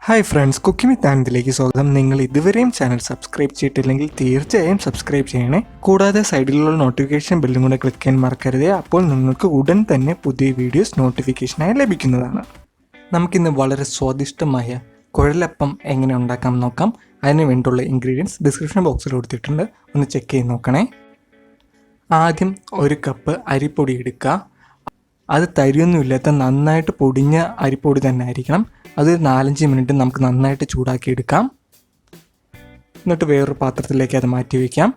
Hi friends, cooking വിത്ത് ആനന്ദിലേക്ക് സ്വാഗതം. നിങ്ങൾ ഇതുവരെയും ചാനൽ സബ്സ്ക്രൈബ് ചെയ്തിട്ടില്ലെങ്കിൽ തീർച്ചയായും സബ്സ്ക്രൈബ് ചെയ്യണേ. കൂടാതെ സൈഡിലുള്ള നോട്ടിഫിക്കേഷൻ ബെല്ലും കൂടെ ക്ലിക്ക് ചെയ്യാൻ മറക്കരുത്. അപ്പോൾ നിങ്ങൾക്ക് ഉടൻ തന്നെ പുതിയ വീഡിയോസ് നോട്ടിഫിക്കേഷനായി ലഭിക്കുന്നതാണ്. നമുക്കിന്ന് വളരെ സ്വാദിഷ്ടമായ കുഴലപ്പം എങ്ങനെ ഉണ്ടാക്കാം നോക്കാം. അതിന് വേണ്ടിയുള്ള ഇൻഗ്രീഡിയൻസ് ഡിസ്ക്രിപ്ഷൻ ബോക്സിൽ കൊടുത്തിട്ടുണ്ട്, ഒന്ന് ചെക്ക് ചെയ്ത് നോക്കണേ. ആദ്യം 1 കപ്പ് അരിപ്പൊടി എടുക്കുക. അത് തരിയൊന്നുമില്ലാത്ത നന്നായിട്ട് പൊടിഞ്ഞ അരിപ്പൊടി തന്നെ ആയിരിക്കണം. അത് 4-5 മിനിറ്റ് നമുക്ക് നന്നായിട്ട് ചൂടാക്കി എടുക്കാം. എന്നിട്ട് വേറൊരു പാത്രത്തിലേക്ക് അത് മാറ്റി വയ്ക്കാം.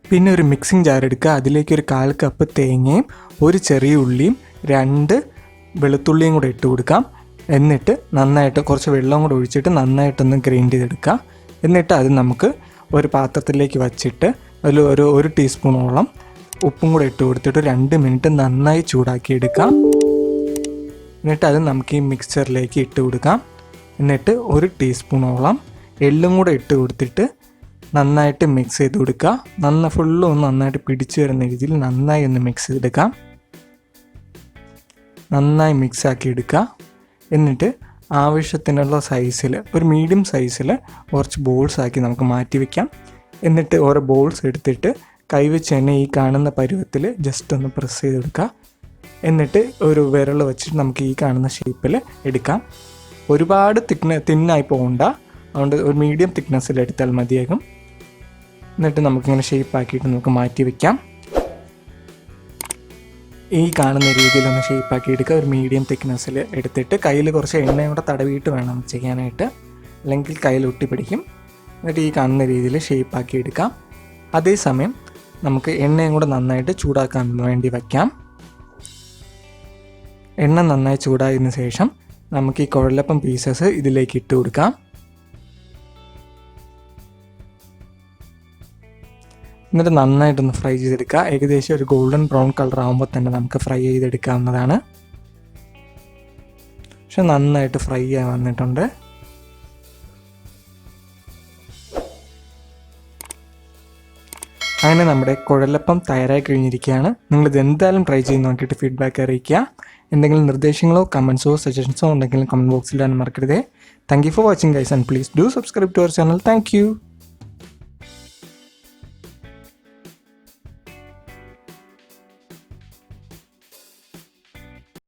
പിന്നെ ഒരു മിക്സിംഗ് ജാർ എടുക്കുക. അതിലേക്ക് ഒരു 1/4 കപ്പ് തേങ്ങയും 1 ചെറിയ ഉള്ളിയും 2 വെളുത്തുള്ളിയും കൂടെ ഇട്ട് കൊടുക്കാം. എന്നിട്ട് നന്നായിട്ട് കുറച്ച് വെള്ളം കൂടെ ഒഴിച്ചിട്ട് നന്നായിട്ടൊന്ന് ഗ്രൈൻഡ് ചെയ്തെടുക്കുക. എന്നിട്ട് അത് നമുക്ക് ഒരു പാത്രത്തിലേക്ക് വച്ചിട്ട് അതിൽ ഒരു 1 ടീസ്പൂണോളം ഉപ്പും കൂടെ ഇട്ട് കൊടുത്തിട്ട് 2 മിനിറ്റ് നന്നായി ചൂടാക്കി എടുക്കാം. എന്നിട്ട് അത് നമുക്ക് ഈ മിക്സ്ചറിലേക്ക് ഇട്ട് കൊടുക്കാം. എന്നിട്ട് 1 ടീസ്പൂണോളം എള്ളും കൂടെ ഇട്ട് കൊടുത്തിട്ട് നന്നായിട്ട് മിക്സ് ചെയ്ത് കൊടുക്കുക. ഫുള്ളും ഒന്ന് നന്നായിട്ട് പിടിച്ചു വരുന്ന രീതിയിൽ നന്നായി ഒന്ന് മിക്സ് ചെയ്തെടുക്കാം. നന്നായി മിക്സാക്കി എടുക്കുക. എന്നിട്ട് ആവശ്യത്തിനുള്ള സൈസിൽ ഒരു മീഡിയം സൈസിൽ കുറച്ച് ബോൾസ് ആക്കി നമുക്ക് മാറ്റി വയ്ക്കാം. എന്നിട്ട് ഓരോ ബോൾസ് എടുത്തിട്ട് കൈവച്ച് തന്നെ ഈ കാണുന്ന പരുവത്തിൽ ജസ്റ്റ് ഒന്ന് പ്രസ് ചെയ്തെടുക്കുക. എന്നിട്ട് ഒരു വിരൽ വെച്ചിട്ട് നമുക്ക് ഈ കാണുന്ന ഷേപ്പിൽ എടുക്കാം. ഒരുപാട് തിന്നായി പോകണ്ട, അതുകൊണ്ട് ഒരു മീഡിയം തിക്നെസ്സിൽ എടുത്താൽ മതിയാകും. എന്നിട്ട് നമുക്കിങ്ങനെ ഷേപ്പാക്കിയിട്ട് നമുക്ക് മാറ്റി വയ്ക്കാം. ഈ കാണുന്ന രീതിയിലൊന്ന് ഷേപ്പാക്കി എടുക്കുക. ഒരു മീഡിയം തിക്നെസ്സിൽ എടുത്തിട്ട് കയ്യിൽ കുറച്ച് എണ്ണയും കൂടെ തടവിയിട്ട് വേണം ചെയ്യാനായിട്ട്, അല്ലെങ്കിൽ കയ്യിൽ ഒട്ടിപ്പിടിക്കും. എന്നിട്ട് ഈ കാണുന്ന രീതിയിൽ ഷേപ്പാക്കി എടുക്കാം. അതേസമയം നമുക്ക് എണ്ണയും കൂടെ നന്നായിട്ട് ചൂടാക്കാൻ വേണ്ടി വയ്ക്കാം. എണ്ണ നന്നായി ചൂടായതിനു ശേഷം നമുക്ക് ഈ കുഴലപ്പം പീസസ് ഇതിലേക്ക് ഇട്ട് കൊടുക്കാം. എന്നിട്ട് നന്നായിട്ടൊന്ന് ഫ്രൈ ചെയ്തെടുക്കുക. ഏകദേശം ഒരു ഗോൾഡൻ ബ്രൗൺ കളർ ആകുമ്പോൾ തന്നെ നമുക്ക് ഫ്രൈ ചെയ്തെടുക്കാവുന്നതാണ്. പക്ഷെ നന്നായിട്ട് ഫ്രൈ ആയി വന്നിട്ടുണ്ട്. അങ്ങനെ നമ്മുടെ കുഴലപ്പം തയ്യാറായി കഴിഞ്ഞിരിക്കുകയാണ്. നിങ്ങളിത് എന്തായാലും ട്രൈ ചെയ്ത് നോക്കിയിട്ട് ഫീഡ്ബാക്ക് അറിയിക്കുക. എന്തെങ്കിലും നിർദ്ദേശങ്ങളോ കമൻസോ സജഷൻസോ ഉണ്ടെങ്കിലും കമൻറ്റ് ബോക്സിൽ ഇടാൻ മറക്കരുതേ. Thank you for watching guys, and please do subscribe to our channel. Thank U.